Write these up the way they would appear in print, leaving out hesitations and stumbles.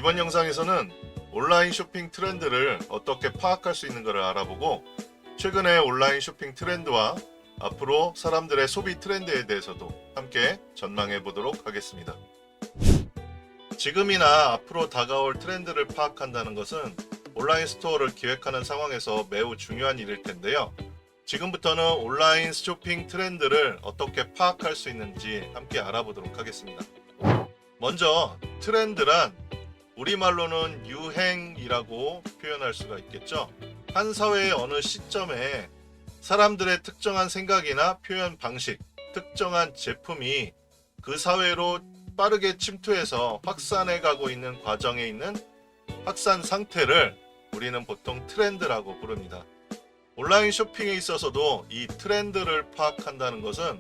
이번 영상에서는 온라인 쇼핑 트렌드를 어떻게 파악할 수 있는가를 알아보고 최근의 온라인 쇼핑 트렌드와 앞으로 사람들의 소비 트렌드에 대해서도 함께 전망해 보도록 하겠습니다. 지금이나 앞으로 다가올 트렌드를 파악한다는 것은 온라인 스토어를 기획하는 상황에서 매우 중요한 일일 텐데요. 지금부터는 온라인 쇼핑 트렌드를 어떻게 파악할 수 있는지 함께 알아보도록 하겠습니다. 먼저 트렌드란 우리말로는 유행이라고 표현할 수가 있겠죠. 한 사회의 어느 시점에 사람들의 특정한 생각이나 표현 방식, 특정한 제품이 그 사회로 빠르게 침투해서 확산해 가고 있는 과정에 있는 확산 상태를 우리는 보통 트렌드라고 부릅니다. 온라인 쇼핑에 있어서도 이 트렌드를 파악한다는 것은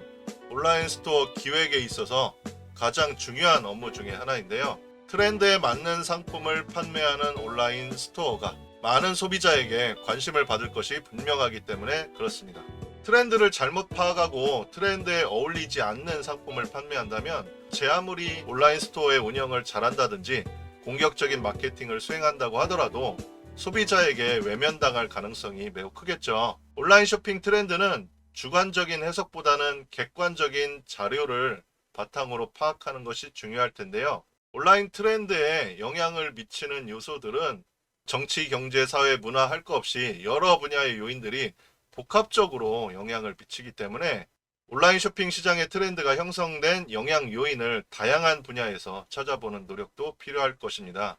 온라인 스토어 기획에 있어서 가장 중요한 업무 중에 하나인데요. 트렌드에 맞는 상품을 판매하는 온라인 스토어가 많은 소비자에게 관심을 받을 것이 분명하기 때문에 그렇습니다. 트렌드를 잘못 파악하고 트렌드에 어울리지 않는 상품을 판매한다면 제 아무리 온라인 스토어의 운영을 잘한다든지 공격적인 마케팅을 수행한다고 하더라도 소비자에게 외면당할 가능성이 매우 크겠죠. 온라인 쇼핑 트렌드는 주관적인 해석보다는 객관적인 자료를 바탕으로 파악하는 것이 중요할 텐데요. 온라인 트렌드에 영향을 미치는 요소들은 정치, 경제, 사회, 문화 할 것 없이 여러 분야의 요인들이 복합적으로 영향을 미치기 때문에 온라인 쇼핑 시장의 트렌드가 형성된 영향 요인을 다양한 분야에서 찾아보는 노력도 필요할 것입니다.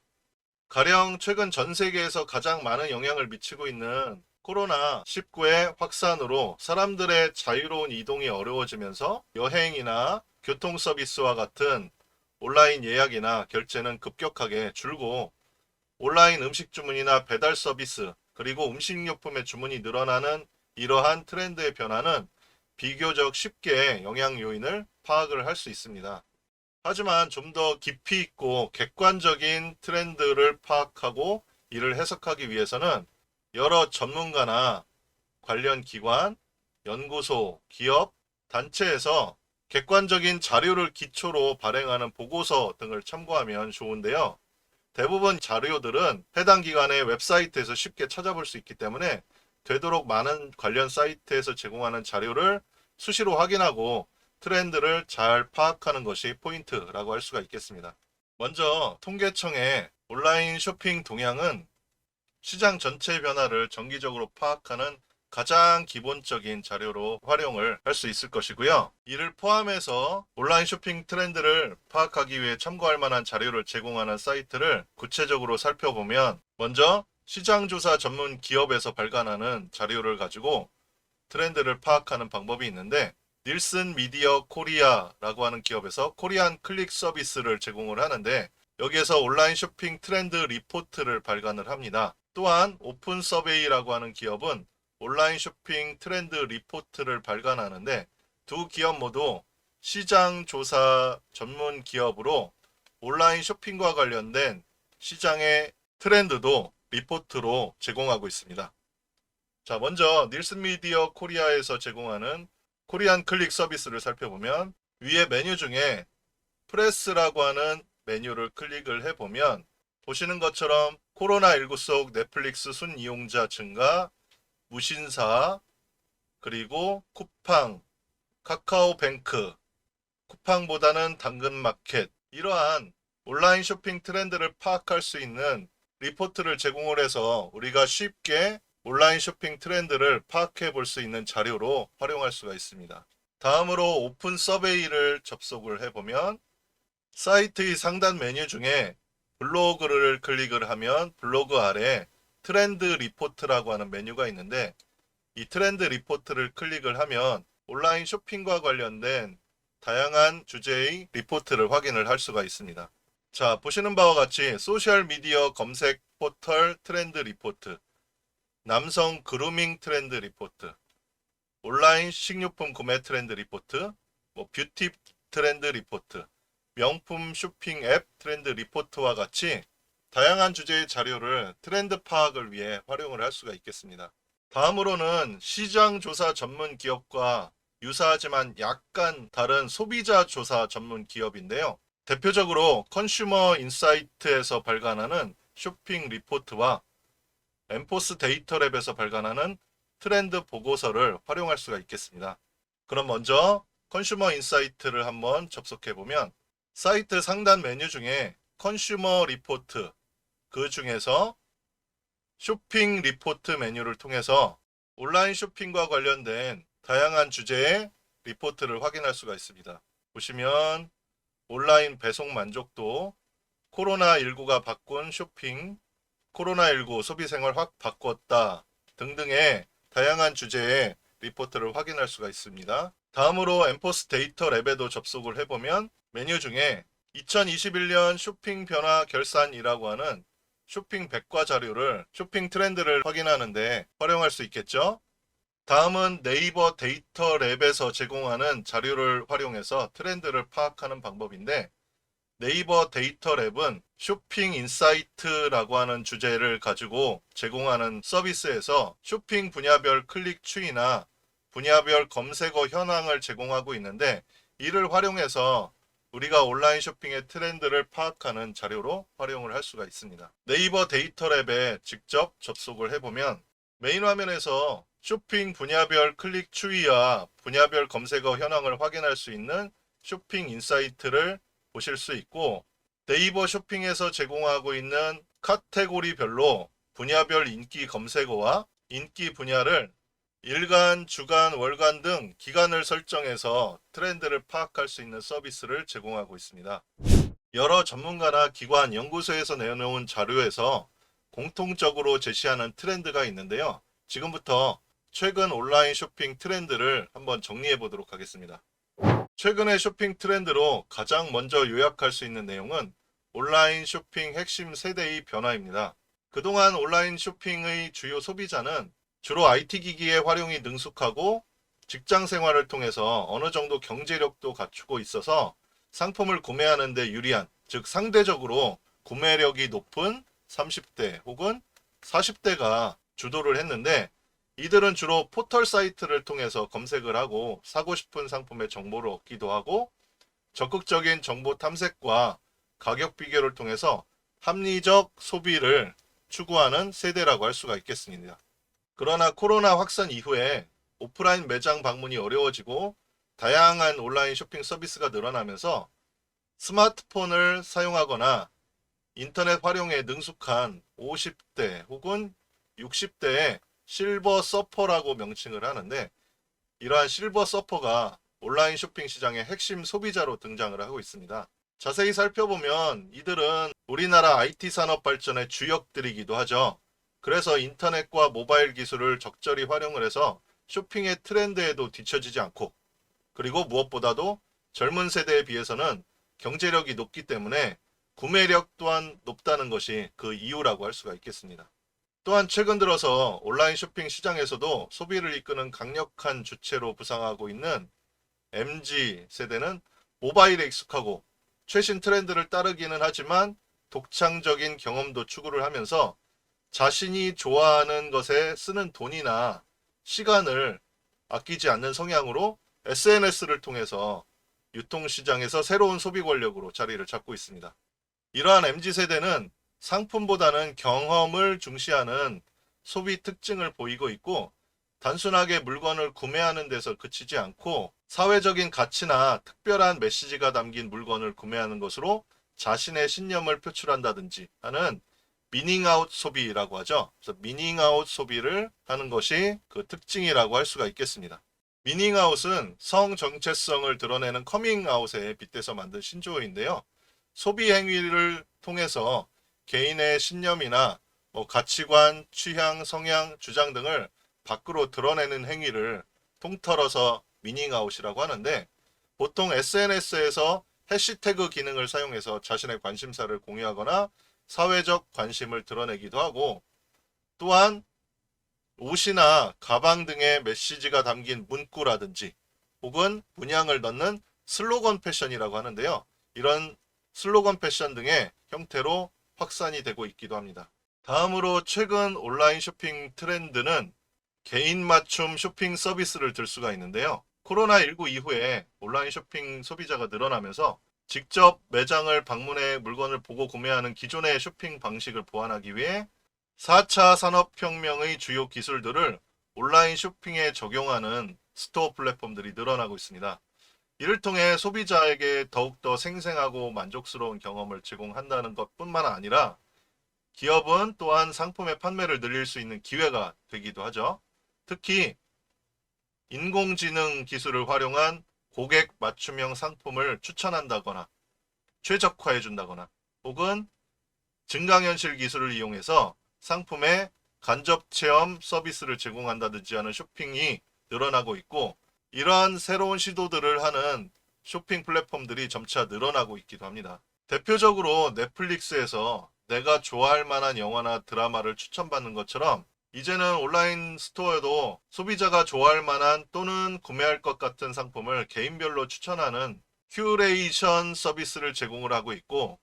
가령 최근 전 세계에서 가장 많은 영향을 미치고 있는 코로나19의 확산으로 사람들의 자유로운 이동이 어려워지면서 여행이나 교통 서비스와 같은 온라인 예약이나 결제는 급격하게 줄고 온라인 음식 주문이나 배달 서비스 그리고 음식료품의 주문이 늘어나는 이러한 트렌드의 변화는 비교적 쉽게 영향 요인을 파악을 할 수 있습니다. 하지만 좀 더 깊이 있고 객관적인 트렌드를 파악하고 이를 해석하기 위해서는 여러 전문가나 관련 기관, 연구소, 기업, 단체에서 객관적인 자료를 기초로 발행하는 보고서 등을 참고하면 좋은데요. 대부분 자료들은 해당 기관의 웹사이트에서 쉽게 찾아볼 수 있기 때문에 되도록 많은 관련 사이트에서 제공하는 자료를 수시로 확인하고 트렌드를 잘 파악하는 것이 포인트라고 할 수가 있겠습니다. 먼저 통계청의 온라인 쇼핑 동향은 시장 전체 변화를 정기적으로 파악하는 가장 기본적인 자료로 활용을 할 수 있을 것이고요. 이를 포함해서 온라인 쇼핑 트렌드를 파악하기 위해 참고할 만한 자료를 제공하는 사이트를 구체적으로 살펴보면 먼저 시장조사 전문 기업에서 발간하는 자료를 가지고 트렌드를 파악하는 방법이 있는데 닐슨 미디어 코리아라고 하는 기업에서 코리안 클릭 서비스를 제공을 하는데 여기에서 온라인 쇼핑 트렌드 리포트를 발간을 합니다. 또한 오픈 서베이라고 하는 기업은 온라인 쇼핑 트렌드 리포트를 발간하는데 두 기업 모두 시장 조사 전문 기업으로 온라인 쇼핑과 관련된 시장의 트렌드도 리포트로 제공하고 있습니다. 자, 먼저 닐슨 미디어 코리아에서 제공하는 코리안 클릭 서비스를 살펴보면 위에 메뉴 중에 프레스라고 하는 메뉴를 클릭을 해보면 보시는 것처럼 코로나19 속 넷플릭스 순 이용자 증가, 무신사, 그리고 쿠팡, 카카오뱅크, 쿠팡보다는 당근마켓 이러한 온라인 쇼핑 트렌드를 파악할 수 있는 리포트를 제공을 해서 우리가 쉽게 온라인 쇼핑 트렌드를 파악해 볼 수 있는 자료로 활용할 수가 있습니다. 다음으로 오픈 서베이를 접속을 해보면 사이트의 상단 메뉴 중에 블로그를 클릭을 하면 블로그 아래 트렌드 리포트라고 하는 메뉴가 있는데 이 트렌드 리포트를 클릭을 하면 온라인 쇼핑과 관련된 다양한 주제의 리포트를 확인을 할 수가 있습니다. 자, 보시는 바와 같이 소셜미디어 검색 포털 트렌드 리포트, 남성 그루밍 트렌드 리포트, 온라인 식료품 구매 트렌드 리포트, 뷰티 트렌드 리포트, 명품 쇼핑 앱 트렌드 리포트와 같이 다양한 주제의 자료를 트렌드 파악을 위해 활용을 할 수가 있겠습니다. 다음으로는 시장 조사 전문 기업과 유사하지만 약간 다른 소비자 조사 전문 기업인데요. 대표적으로 컨슈머 인사이트에서 발간하는 쇼핑 리포트와 엠포스 데이터랩에서 발간하는 트렌드 보고서를 활용할 수가 있겠습니다. 그럼 먼저 컨슈머 인사이트를 한번 접속해 보면 사이트 상단 메뉴 중에 컨슈머 리포트, 그 중에서 쇼핑 리포트 메뉴를 통해서 온라인 쇼핑과 관련된 다양한 주제의 리포트를 확인할 수가 있습니다. 보시면 온라인 배송 만족도, 코로나19가 바꾼 쇼핑, 코로나19 소비생활 확 바꿨다 등등의 다양한 주제의 리포트를 확인할 수가 있습니다. 다음으로 엠포스 데이터 랩에도 접속을 해보면 메뉴 중에 2021년 쇼핑 변화 결산이라고 하는 쇼핑 백과 자료를 쇼핑 트렌드를 확인하는데 활용할 수 있겠죠. 다음은 네이버 데이터 랩에서 제공하는 자료를 활용해서 트렌드를 파악하는 방법인데, 네이버 데이터 랩은 쇼핑 인사이트라고 하는 주제를 가지고 제공하는 서비스에서 쇼핑 분야별 클릭 추이나 분야별 검색어 현황을 제공하고 있는데, 이를 활용해서 우리가 온라인 쇼핑의 트렌드를 파악하는 자료로 활용을 할 수가 있습니다. 네이버 데이터 랩에 직접 접속을 해보면 메인 화면에서 쇼핑 분야별 클릭 추이와 분야별 검색어 현황을 확인할 수 있는 쇼핑 인사이트를 보실 수 있고, 네이버 쇼핑에서 제공하고 있는 카테고리별로 분야별 인기 검색어와 인기 분야를 일간, 주간, 월간 등 기간을 설정해서 트렌드를 파악할 수 있는 서비스를 제공하고 있습니다. 여러 전문가나 기관, 연구소에서 내놓은 자료에서 공통적으로 제시하는 트렌드가 있는데요. 지금부터 최근 온라인 쇼핑 트렌드를 한번 정리해 보도록 하겠습니다. 최근의 쇼핑 트렌드로 가장 먼저 요약할 수 있는 내용은 온라인 쇼핑 핵심 세대의 변화입니다. 그동안 온라인 쇼핑의 주요 소비자는 주로 IT 기기의 활용이 능숙하고 직장 생활을 통해서 어느 정도 경제력도 갖추고 있어서 상품을 구매하는 데 유리한, 즉 상대적으로 구매력이 높은 30대 혹은 40대가 주도를 했는데, 이들은 주로 포털 사이트를 통해서 검색을 하고 사고 싶은 상품의 정보를 얻기도 하고 적극적인 정보 탐색과 가격 비교를 통해서 합리적 소비를 추구하는 세대라고 할 수가 있겠습니다. 그러나 코로나 확산 이후에 오프라인 매장 방문이 어려워지고 다양한 온라인 쇼핑 서비스가 늘어나면서 스마트폰을 사용하거나 인터넷 활용에 능숙한 50대 혹은 60대의 실버 서퍼라고 명칭을 하는데, 이러한 실버 서퍼가 온라인 쇼핑 시장의 핵심 소비자로 등장을 하고 있습니다. 자세히 살펴보면 이들은 우리나라 IT 산업 발전의 주역들이기도 하죠. 그래서 인터넷과 모바일 기술을 적절히 활용을 해서 쇼핑의 트렌드에도 뒤처지지 않고, 그리고 무엇보다도 젊은 세대에 비해서는 경제력이 높기 때문에 구매력 또한 높다는 것이 그 이유라고 할 수가 있겠습니다. 또한 최근 들어서 온라인 쇼핑 시장에서도 소비를 이끄는 강력한 주체로 부상하고 있는 MZ 세대는 모바일에 익숙하고 최신 트렌드를 따르기는 하지만 독창적인 경험도 추구를 하면서 자신이 좋아하는 것에 쓰는 돈이나 시간을 아끼지 않는 성향으로 SNS를 통해서 유통시장에서 새로운 소비 권력으로 자리를 잡고 있습니다. 이러한 MZ세대는 상품보다는 경험을 중시하는 소비 특징을 보이고 있고, 단순하게 물건을 구매하는 데서 그치지 않고 사회적인 가치나 특별한 메시지가 담긴 물건을 구매하는 것으로 자신의 신념을 표출한다든지 하는 미닝아웃 소비라고 하죠. 그래서 미닝아웃 소비를 하는 것이 그 특징이라고 할 수가 있겠습니다. 미닝아웃은 성 정체성을 드러내는 커밍아웃에 빗대서 만든 신조어인데요. 소비 행위를 통해서 개인의 신념이나 가치관, 취향, 성향, 주장 등을 밖으로 드러내는 행위를 통틀어서 미닝아웃이라고 하는데, 보통 SNS에서 해시태그 기능을 사용해서 자신의 관심사를 공유하거나 사회적 관심을 드러내기도 하고, 또한 옷이나 가방 등의 메시지가 담긴 문구라든지 혹은 문양을 넣는 슬로건 패션이라고 하는데요. 이런 슬로건 패션 등의 형태로 확산이 되고 있기도 합니다. 다음으로 최근 온라인 쇼핑 트렌드는 개인 맞춤 쇼핑 서비스를 들 수가 있는데요. 코로나19 이후에 온라인 쇼핑 소비자가 늘어나면서 직접 매장을 방문해 물건을 보고 구매하는 기존의 쇼핑 방식을 보완하기 위해 4차 산업혁명의 주요 기술들을 온라인 쇼핑에 적용하는 스토어 플랫폼들이 늘어나고 있습니다. 이를 통해 소비자에게 더욱더 생생하고 만족스러운 경험을 제공한다는 것뿐만 아니라 기업은 또한 상품의 판매를 늘릴 수 있는 기회가 되기도 하죠. 특히 인공지능 기술을 활용한 고객 맞춤형 상품을 추천한다거나 최적화해 준다거나 혹은 증강현실 기술을 이용해서 상품의 간접 체험 서비스를 제공한다든지 하는 쇼핑이 늘어나고 있고, 이러한 새로운 시도들을 하는 쇼핑 플랫폼들이 점차 늘어나고 있기도 합니다. 대표적으로 넷플릭스에서 내가 좋아할 만한 영화나 드라마를 추천받는 것처럼 이제는 온라인 스토어에도 소비자가 좋아할 만한 또는 구매할 것 같은 상품을 개인별로 추천하는 큐레이션 서비스를 제공을 하고 있고,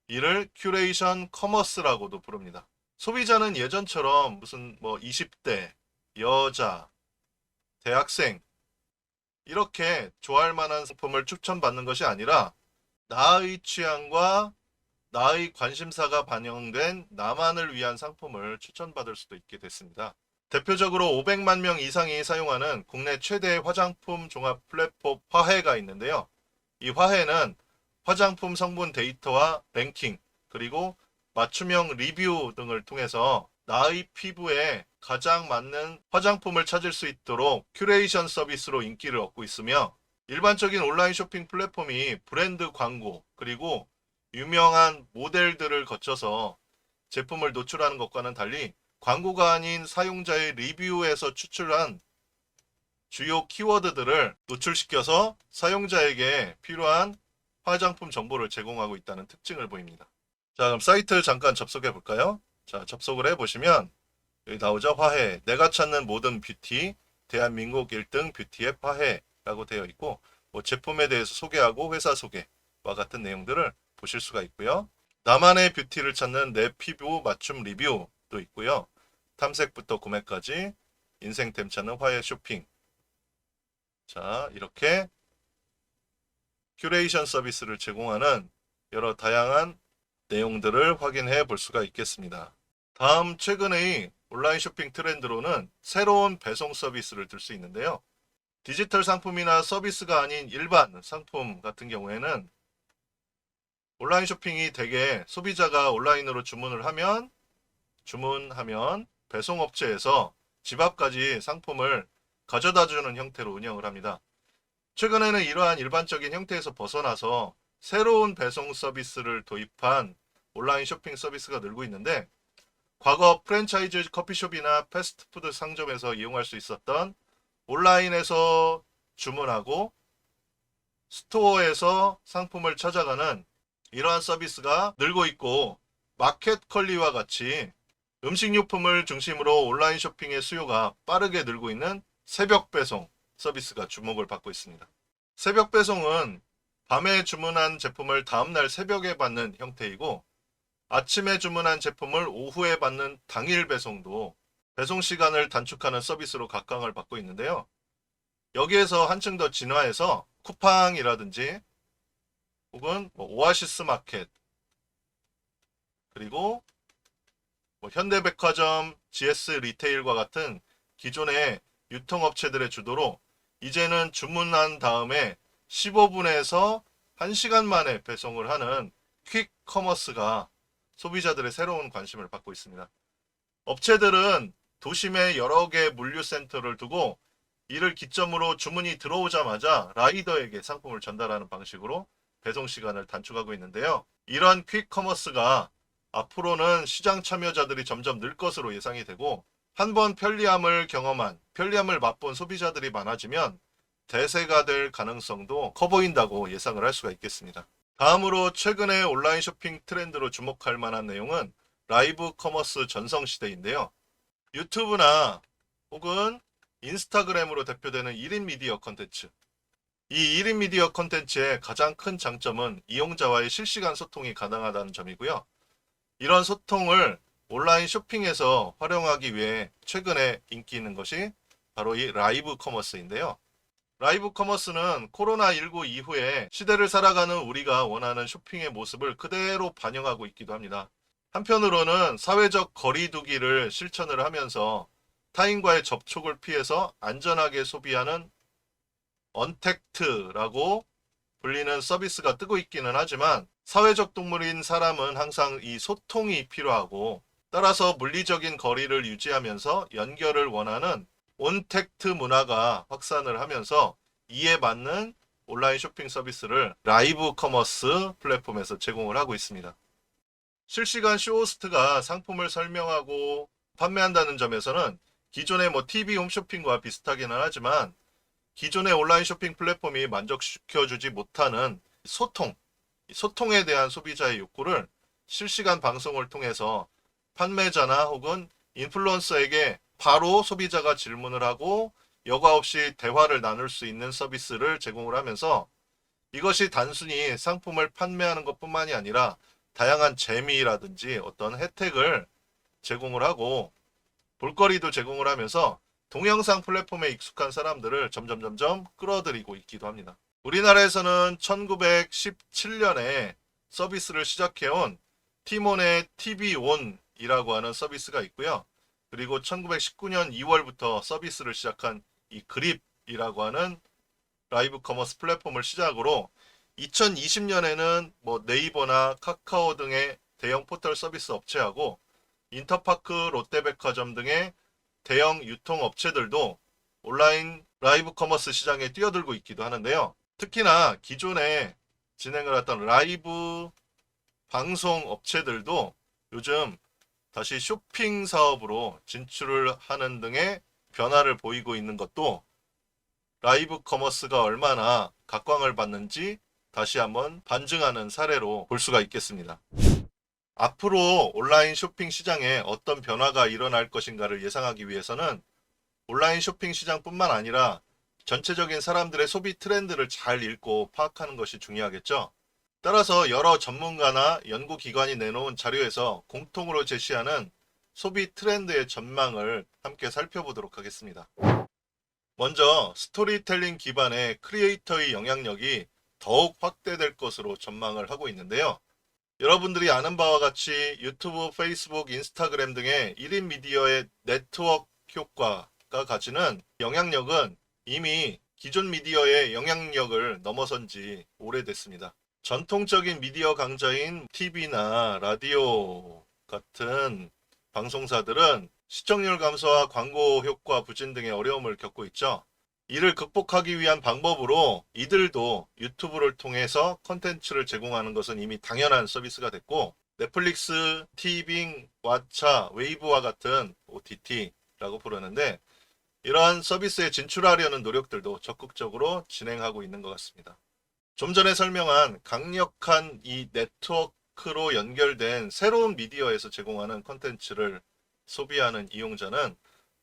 이를 큐레이션 커머스라고도 부릅니다. 소비자는 예전처럼 무슨 20대, 여자, 대학생 이렇게 좋아할 만한 상품을 추천받는 것이 아니라 나의 취향과 나의 관심사가 반영된 나만을 위한 상품을 추천받을 수도 있게 됐습니다. 대표적으로 500만 명 이상이 사용하는 국내 최대 화장품 종합 플랫폼 화해가 있는데요. 이 화해는 화장품 성분 데이터와 랭킹, 그리고 맞춤형 리뷰 등을 통해서 나의 피부에 가장 맞는 화장품을 찾을 수 있도록 큐레이션 서비스로 인기를 얻고 있으며, 일반적인 온라인 쇼핑 플랫폼이 브랜드 광고 그리고 유명한 모델들을 거쳐서 제품을 노출하는 것과는 달리 광고가 아닌 사용자의 리뷰에서 추출한 주요 키워드들을 노출시켜서 사용자에게 필요한 화장품 정보를 제공하고 있다는 특징을 보입니다. 자, 그럼 사이트 잠깐 접속해 볼까요? 자, 접속을 해 보시면 여기 나오죠. 화해, 내가 찾는 모든 뷰티, 대한민국 1등 뷰티 앱 화해라고 되어 있고, 제품에 대해서 소개하고 회사 소개와 같은 내용들을 보실 수가 있고요. 나만의 뷰티를 찾는 내 피부 맞춤 리뷰도 있고요. 탐색부터 구매까지 인생템 찾는 화해 쇼핑. 자, 이렇게 큐레이션 서비스를 제공하는 여러 다양한 내용들을 확인해 볼 수가 있겠습니다. 다음 최근의 온라인 쇼핑 트렌드로는 새로운 배송 서비스를 들 수 있는데요. 디지털 상품이나 서비스가 아닌 일반 상품 같은 경우에는 온라인 쇼핑이 대개 소비자가 온라인으로 주문하면 배송업체에서 집 앞까지 상품을 가져다 주는 형태로 운영을 합니다. 최근에는 이러한 일반적인 형태에서 벗어나서 새로운 배송 서비스를 도입한 온라인 쇼핑 서비스가 늘고 있는데, 과거 프랜차이즈 커피숍이나 패스트푸드 상점에서 이용할 수 있었던 온라인에서 주문하고 스토어에서 상품을 찾아가는 이러한 서비스가 늘고 있고, 마켓컬리와 같이 음식료품을 중심으로 온라인 쇼핑의 수요가 빠르게 늘고 있는 새벽 배송 서비스가 주목을 받고 있습니다. 새벽 배송은 밤에 주문한 제품을 다음날 새벽에 받는 형태이고, 아침에 주문한 제품을 오후에 받는 당일 배송도 배송 시간을 단축하는 서비스로 각광을 받고 있는데요. 여기에서 한층 더 진화해서 쿠팡이라든지 혹은 오아시스 마켓, 그리고 현대백화점, GS 리테일과 같은 기존의 유통업체들의 주도로 이제는 주문한 다음에 15분에서 1시간 만에 배송을 하는 퀵 커머스가 소비자들의 새로운 관심을 받고 있습니다. 업체들은 도심에 여러 개의 물류센터를 두고 이를 기점으로 주문이 들어오자마자 라이더에게 상품을 전달하는 방식으로 배송 시간을 단축하고 있는데요. 이러한 퀵 커머스가 앞으로는 시장 참여자들이 점점 늘 것으로 예상이 되고, 한번 편리함을 맛본 소비자들이 많아지면 대세가 될 가능성도 커 보인다고 예상을 할 수가 있겠습니다. 다음으로 최근에 온라인 쇼핑 트렌드로 주목할 만한 내용은 라이브 커머스 전성시대인데요. 유튜브나 혹은 인스타그램으로 대표되는 1인 미디어 컨텐츠. 이 1인 미디어 컨텐츠의 가장 큰 장점은 이용자와의 실시간 소통이 가능하다는 점이고요. 이런 소통을 온라인 쇼핑에서 활용하기 위해 최근에 인기 있는 것이 바로 이 라이브 커머스인데요. 라이브 커머스는 코로나19 이후에 시대를 살아가는 우리가 원하는 쇼핑의 모습을 그대로 반영하고 있기도 합니다. 한편으로는 사회적 거리두기를 실천을 하면서 타인과의 접촉을 피해서 안전하게 소비하는 언택트라고 불리는 서비스가 뜨고 있기는 하지만 사회적 동물인 사람은 항상 이 소통이 필요하고 따라서 물리적인 거리를 유지하면서 연결을 원하는 온택트 문화가 확산을 하면서 이에 맞는 온라인 쇼핑 서비스를 라이브 커머스 플랫폼에서 제공을 하고 있습니다. 실시간 쇼호스트가 상품을 설명하고 판매한다는 점에서는 기존의 TV 홈쇼핑과 비슷하기는 하지만 기존의 온라인 쇼핑 플랫폼이 만족시켜주지 못하는 소통에 대한 소비자의 욕구를 실시간 방송을 통해서 판매자나 혹은 인플루언서에게 바로 소비자가 질문을 하고 여과 없이 대화를 나눌 수 있는 서비스를 제공을 하면서 이것이 단순히 상품을 판매하는 것뿐만이 아니라 다양한 재미라든지 어떤 혜택을 제공을 하고 볼거리도 제공을 하면서 동영상 플랫폼에 익숙한 사람들을 점점 끌어들이고 있기도 합니다. 우리나라에서는 1917년에 서비스를 시작해온 티몬의 TV온이라고 하는 서비스가 있고요. 그리고 1919년 2월부터 서비스를 시작한 이 그립이라고 하는 라이브 커머스 플랫폼을 시작으로 2020년에는 네이버나 카카오 등의 대형 포털 서비스 업체하고 인터파크, 롯데백화점 등의 대형 유통업체들도 온라인 라이브 커머스 시장에 뛰어들고 있기도 하는데요. 특히나 기존에 진행을 했던 라이브 방송 업체들도 요즘 다시 쇼핑 사업으로 진출을 하는 등의 변화를 보이고 있는 것도 라이브 커머스가 얼마나 각광을 받는지 다시 한번 반증하는 사례로 볼 수가 있겠습니다. 앞으로 온라인 쇼핑 시장에 어떤 변화가 일어날 것인가를 예상하기 위해서는 온라인 쇼핑 시장뿐만 아니라 전체적인 사람들의 소비 트렌드를 잘 읽고 파악하는 것이 중요하겠죠. 따라서 여러 전문가나 연구기관이 내놓은 자료에서 공통으로 제시하는 소비 트렌드의 전망을 함께 살펴보도록 하겠습니다. 먼저 스토리텔링 기반의 크리에이터의 영향력이 더욱 확대될 것으로 전망을 하고 있는데요. 여러분들이 아는 바와 같이 유튜브, 페이스북, 인스타그램 등의 1인 미디어의 네트워크 효과가 가지는 영향력은 이미 기존 미디어의 영향력을 넘어선 지 오래됐습니다. 전통적인 미디어 강자인 TV나 라디오 같은 방송사들은 시청률 감소와 광고 효과 부진 등의 어려움을 겪고 있죠. 이를 극복하기 위한 방법으로 이들도 유튜브를 통해서 컨텐츠를 제공하는 것은 이미 당연한 서비스가 됐고 넷플릭스, 티빙, 왓챠, 웨이브와 같은 OTT라고 부르는데 이러한 서비스에 진출하려는 노력들도 적극적으로 진행하고 있는 것 같습니다. 좀 전에 설명한 강력한 이 네트워크로 연결된 새로운 미디어에서 제공하는 컨텐츠를 소비하는 이용자는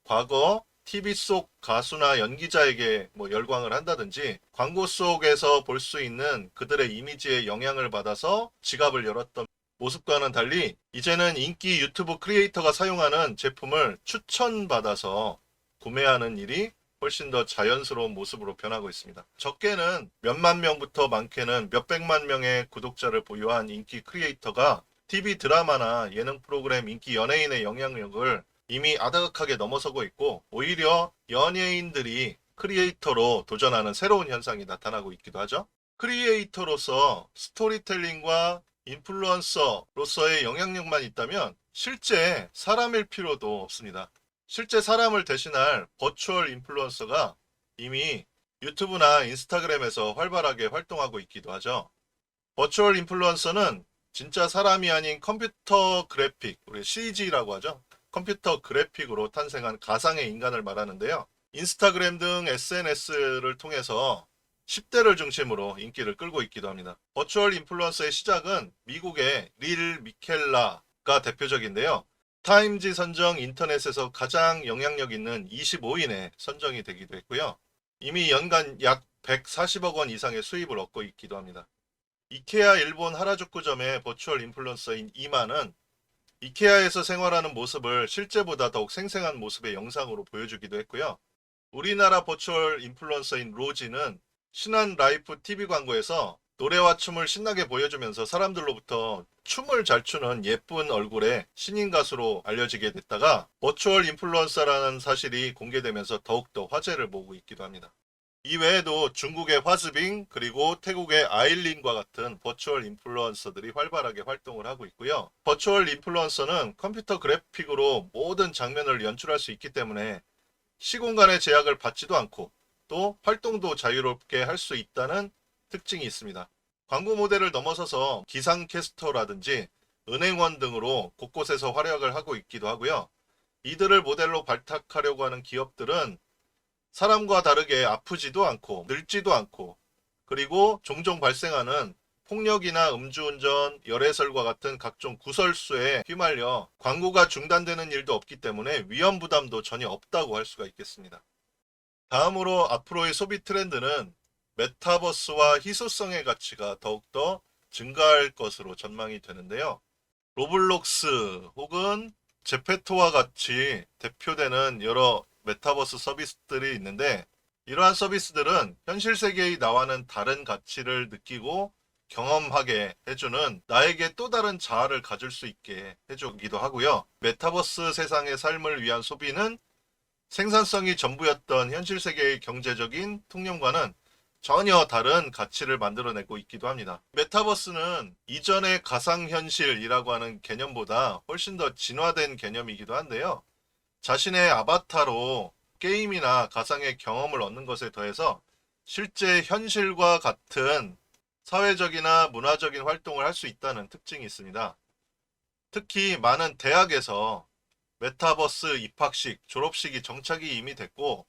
과거 TV 속 가수나 연기자에게 열광을 한다든지 광고 속에서 볼 수 있는 그들의 이미지에 영향을 받아서 지갑을 열었던 모습과는 달리 이제는 인기 유튜브 크리에이터가 사용하는 제품을 추천받아서 구매하는 일이 훨씬 더 자연스러운 모습으로 변하고 있습니다. 적게는 몇만 명부터 많게는 몇백만 명의 구독자를 보유한 인기 크리에이터가 TV 드라마나 예능 프로그램 인기 연예인의 영향력을 이미 아다하게 넘어서고 있고 오히려 연예인들이 크리에이터로 도전하는 새로운 현상이 나타나고 있기도 하죠. 크리에이터로서 스토리텔링과 인플루언서로서의 영향력만 있다면 실제 사람일 필요도 없습니다. 실제 사람을 대신할 버추얼 인플루언서가 이미 유튜브나 인스타그램에서 활발하게 활동하고 있기도 하죠. 버추얼 인플루언서는 진짜 사람이 아닌 컴퓨터 그래픽, 우리 CG라고 하죠. 컴퓨터 그래픽으로 탄생한 가상의 인간을 말하는데요. 인스타그램 등 SNS를 통해서 10대를 중심으로 인기를 끌고 있기도 합니다. 버추얼 인플루언서의 시작은 미국의 릴 미켈라가 대표적인데요. 타임지 선정 인터넷에서 가장 영향력 있는 25인에 선정이 되기도 했고요. 이미 연간 약 140억 원 이상의 수입을 얻고 있기도 합니다. 이케아 일본 하라주쿠점의 버추얼 인플루언서인 이마는 이케아에서 생활하는 모습을 실제보다 더욱 생생한 모습의 영상으로 보여주기도 했고요. 우리나라 버추얼 인플루언서인 로지는 신한 라이프 TV 광고에서 노래와 춤을 신나게 보여주면서 사람들로부터 춤을 잘 추는 예쁜 얼굴의 신인 가수로 알려지게 됐다가 버추얼 인플루언서라는 사실이 공개되면서 더욱더 화제를 모으고 있기도 합니다. 이 외에도 중국의 화즈빙 그리고 태국의 아일린과 같은 버추얼 인플루언서들이 활발하게 활동을 하고 있고요. 버추얼 인플루언서는 컴퓨터 그래픽으로 모든 장면을 연출할 수 있기 때문에 시공간의 제약을 받지도 않고 또 활동도 자유롭게 할 수 있다는 특징이 있습니다. 광고 모델을 넘어서서 기상캐스터라든지 은행원 등으로 곳곳에서 활약을 하고 있기도 하고요. 이들을 모델로 발탁하려고 하는 기업들은 사람과 다르게 아프지도 않고 늙지도 않고 그리고 종종 발생하는 폭력이나 음주운전, 열애설과 같은 각종 구설수에 휘말려 광고가 중단되는 일도 없기 때문에 위험 부담도 전혀 없다고 할 수가 있겠습니다. 다음으로 앞으로의 소비 트렌드는 메타버스와 희소성의 가치가 더욱더 증가할 것으로 전망이 되는데요. 로블록스 혹은 제페토와 같이 대표되는 여러 메타버스 서비스들이 있는데 이러한 서비스들은 현실 세계의 나와는 다른 가치를 느끼고 경험하게 해주는 나에게 또 다른 자아를 가질 수 있게 해주기도 하고요. 메타버스 세상의 삶을 위한 소비는 생산성이 전부였던 현실 세계의 경제적인 통념과는 전혀 다른 가치를 만들어내고 있기도 합니다. 메타버스는 이전의 가상현실이라고 하는 개념보다 훨씬 더 진화된 개념이기도 한데요. 자신의 아바타로 게임이나 가상의 경험을 얻는 것에 더해서 실제 현실과 같은 사회적이나 문화적인 활동을 할 수 있다는 특징이 있습니다. 특히 많은 대학에서 메타버스 입학식, 졸업식이 정착이 이미 됐고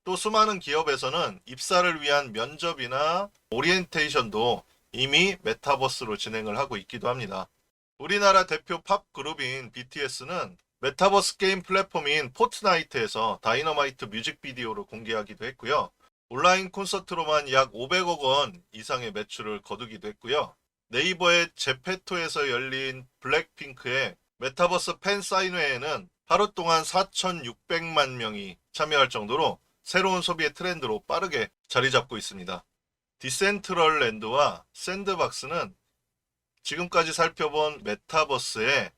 또 수많은 기업에서는 입사를 위한 면접이나 오리엔테이션도 이미 메타버스로 진행을 하고 있기도 합니다. 우리나라 대표 팝 그룹인 BTS는 메타버스 게임 플랫폼인 포트나이트에서 다이너마이트 뮤직비디오를 공개하기도 했고요. 온라인 콘서트로만 약 500억 원 이상의 매출을 거두기도 했고요. 네이버의 제페토에서 열린 블랙핑크의 메타버스 팬 사인회에는 하루 동안 4,600만 명이 참여할 정도로 새로운 소비의 트렌드로 빠르게 자리 잡고 있습니다. 디센트럴랜드와 샌드박스는 지금까지 살펴본 메타버스에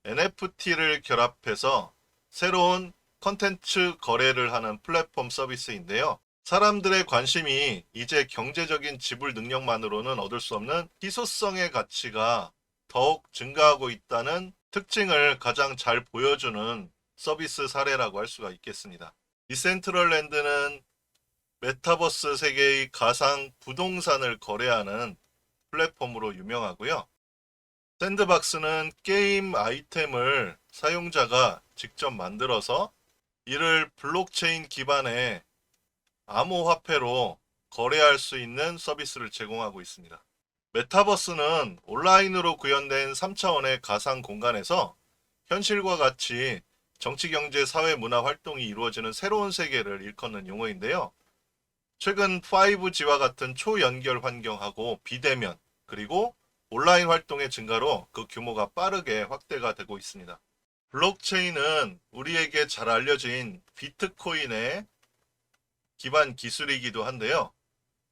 NFT를 결합해서 새로운 컨텐츠 거래를 하는 플랫폼 서비스인데요. 사람들의 관심이 이제 경제적인 지불 능력만으로는 얻을 수 없는 희소성의 가치가 더욱 증가하고 있다는 특징을 가장 잘 보여주는 서비스 사례라고 할 수가 있겠습니다. 디센트럴랜드는 메타버스 세계의 가상 부동산을 거래하는 플랫폼으로 유명하고요. 샌드박스는 게임 아이템을 사용자가 직접 만들어서 이를 블록체인 기반의 암호화폐로 거래할 수 있는 서비스를 제공하고 있습니다. 메타버스는 온라인으로 구현된 3차원의 가상 공간에서 현실과 같이 정치, 경제, 사회, 문화 활동이 이루어지는 새로운 세계를 일컫는 용어인데요. 최근 5G와 같은 초연결 환경하고 비대면 그리고 온라인 활동의 증가로 그 규모가 빠르게 확대가 되고 있습니다. 블록체인은 우리에게 잘 알려진 비트코인의 기반 기술이기도 한데요.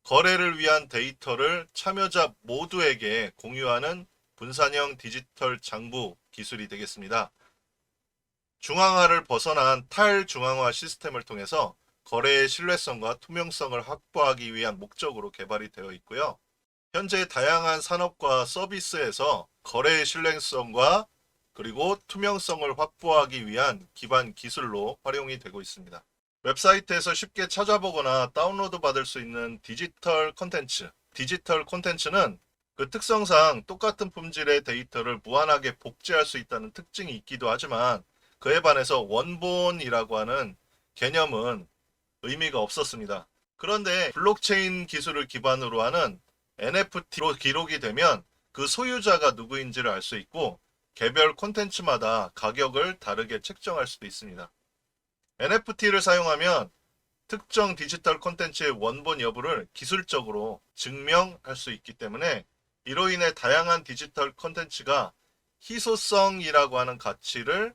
거래를 위한 데이터를 참여자 모두에게 공유하는 분산형 디지털 장부 기술이 되겠습니다. 중앙화를 벗어난 탈중앙화 시스템을 통해서 거래의 신뢰성과 투명성을 확보하기 위한 목적으로 개발이 되어 있고요. 현재 다양한 산업과 서비스에서 거래의 신뢰성과 그리고 투명성을 확보하기 위한 기반 기술로 활용이 되고 있습니다. 웹사이트에서 쉽게 찾아보거나 다운로드 받을 수 있는 디지털 콘텐츠. 디지털 콘텐츠는 그 특성상 똑같은 품질의 데이터를 무한하게 복제할 수 있다는 특징이 있기도 하지만 그에 반해서 원본이라고 하는 개념은 의미가 없었습니다. 그런데 블록체인 기술을 기반으로 하는 NFT로 기록이 되면 그 소유자가 누구인지를 알 수 있고 개별 콘텐츠마다 가격을 다르게 책정할 수도 있습니다. NFT를 사용하면 특정 디지털 콘텐츠의 원본 여부를 기술적으로 증명할 수 있기 때문에 이로 인해 다양한 디지털 콘텐츠가 희소성이라고 하는 가치를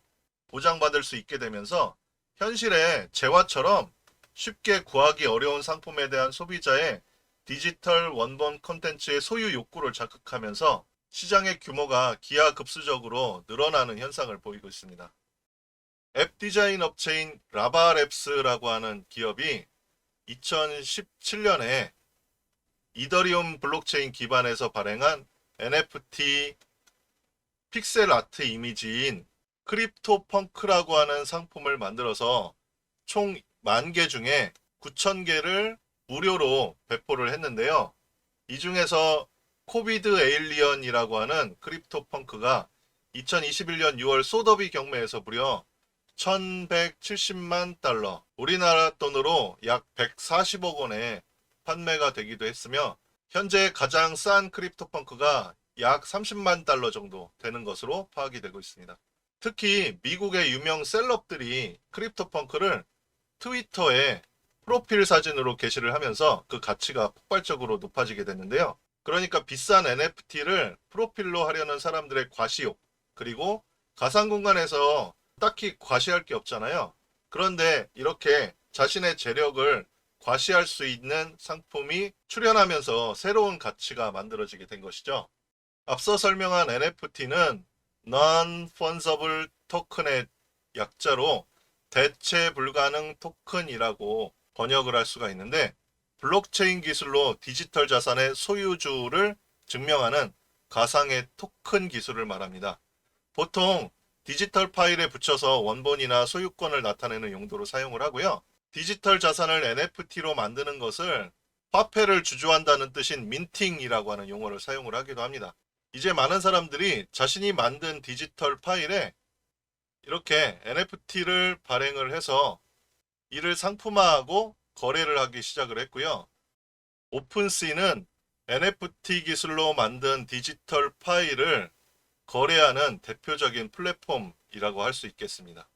보장받을 수 있게 되면서 현실의 재화처럼 쉽게 구하기 어려운 상품에 대한 소비자의 디지털 원본 콘텐츠의 소유 욕구를 자극하면서 시장의 규모가 기하급수적으로 늘어나는 현상을 보이고 있습니다. 앱 디자인 업체인 라바랩스라고 하는 기업이 2017년에 이더리움 블록체인 기반에서 발행한 NFT 픽셀 아트 이미지인 크립토펑크라고 하는 상품을 만들어서 총 10,000개 중에 9,000개를 무료로 배포를 했는데요. 이 중에서 코비드 에일리언이라고 하는 크립토펑크가 2021년 6월 소더비 경매에서 무려 1170만 달러, 우리나라 돈으로 약 140억 원에 판매가 되기도 했으며, 현재 가장 싼 크립토펑크가 약 30만 달러 정도 되는 것으로 파악이 되고 있습니다. 특히 미국의 유명 셀럽들이 크립토펑크를 트위터에 프로필 사진으로 게시를 하면서 그 가치가 폭발적으로 높아지게 됐는데요. 그러니까 비싼 NFT를 프로필로 하려는 사람들의 과시욕, 그리고 가상 공간에서 딱히 과시할 게 없잖아요. 그런데 이렇게 자신의 재력을 과시할 수 있는 상품이 출현하면서 새로운 가치가 만들어지게 된 것이죠. 앞서 설명한 NFT는 Non-Fungible Token의 약자로 대체 불가능 토큰이라고 번역을 할 수가 있는데, 블록체인 기술로 디지털 자산의 소유주를 증명하는 가상의 토큰 기술을 말합니다. 보통 디지털 파일에 붙여서 원본이나 소유권을 나타내는 용도로 사용을 하고요. 디지털 자산을 NFT로 만드는 것을 화폐를 주주한다는 뜻인 민팅이라고 하는 용어를 사용을 하기도 합니다. 이제 많은 사람들이 자신이 만든 디지털 파일에 이렇게 NFT를 발행을 해서 이를 상품화하고 거래를 하기 시작을 했고요. 오픈시는 NFT 기술로 만든 디지털 파일을 거래하는 대표적인 플랫폼이라고 할 수 있겠습니다.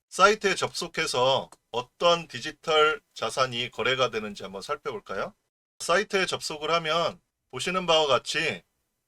사이트에 접속해서 어떤 디지털 자산이 거래가 되는지 한번 살펴볼까요? 사이트에 접속을 하면 보시는 바와 같이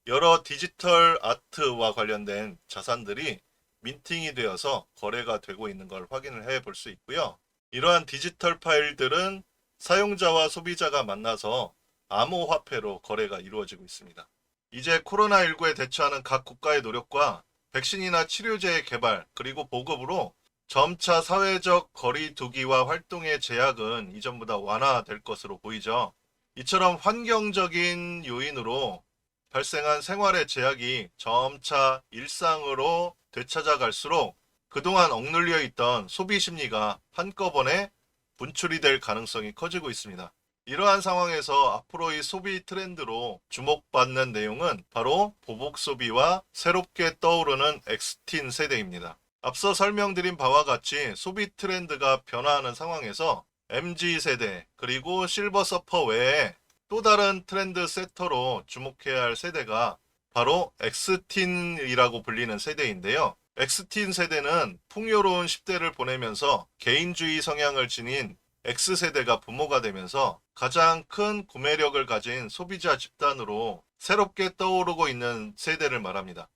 여러 디지털 아트와 관련된 자산들이 민팅이 되어서 거래가 되고 있는 걸 확인을 해 볼 수 있고요. 이러한 디지털 파일들은 사용자와 소비자가 만나서 암호화폐로 거래가 이루어지고 있습니다. 이제 코로나19에 대처하는 각 국가의 노력과 백신이나 치료제의 개발, 그리고 보급으로 점차 사회적 거리 두기와 활동의 제약은 이전보다 완화될 것으로 보이죠. 이처럼 환경적인 요인으로 발생한 생활의 제약이 점차 일상으로 되찾아갈수록 그동안 억눌려 있던 소비 심리가 한꺼번에 분출이 될 가능성이 커지고 있습니다. 이러한 상황에서 앞으로의 소비 트렌드로 주목받는 내용은 바로 보복 소비와 새롭게 떠오르는 엑스틴 세대입니다. 앞서 설명드린 바와 같이 소비 트렌드가 변화하는 상황에서 MZ세대 그리고 실버 서퍼 외에 또 다른 트렌드 세터로 주목해야 할 세대가 바로 엑스틴이라고 불리는 세대인데요. 엑스틴 세대는 풍요로운 10대를 보내면서 개인주의 성향을 지닌 X세대가 부모가 되면서 가장 큰 구매력을 가진 소비자 집단으로 새롭게 떠오르고 있는 세대를 말합니다.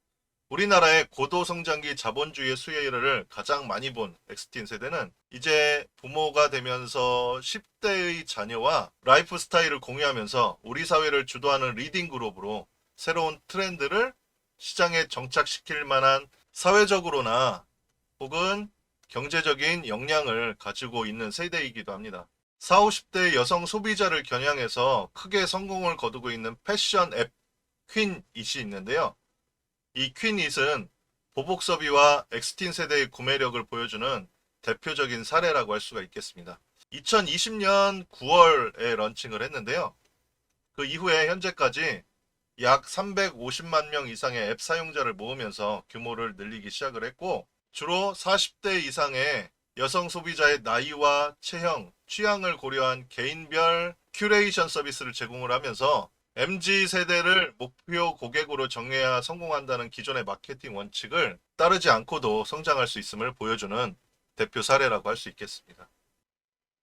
우리나라의 고도성장기 자본주의의 수혜를 가장 많이 본 엑스틴 세대는 이제 부모가 되면서 10대의 자녀와 라이프 스타일을 공유하면서 우리 사회를 주도하는 리딩 그룹으로 새로운 트렌드를 시장에 정착시킬 만한 사회적으로나 혹은 경제적인 역량을 가지고 있는 세대이기도 합니다. 40, 50대 여성 소비자를 겨냥해서 크게 성공을 거두고 있는 패션 앱 퀸잇이 있는데요. 이 퀸잇은 보복 소비와 엑스틴 세대의 구매력을 보여주는 대표적인 사례라고 할 수가 있겠습니다. 2020년 9월에 런칭을 했는데요. 그 이후에 현재까지 약 350만 명 이상의 앱 사용자를 모으면서 규모를 늘리기 시작을 했고, 주로 40대 이상의 여성 소비자의 나이와 체형, 취향을 고려한 개인별 큐레이션 서비스를 제공을 하면서 MZ세대를 목표 고객으로 정해야 성공한다는 기존의 마케팅 원칙을 따르지 않고도 성장할 수 있음을 보여주는 대표 사례라고 할 수 있겠습니다.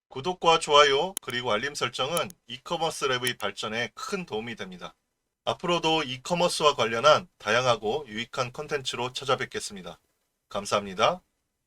구독과 좋아요 그리고 알림 설정은 이커머스 랩의 발전에 큰 도움이 됩니다. 앞으로도 이커머스와 관련한 다양하고 유익한 컨텐츠로 찾아뵙겠습니다. 감사합니다.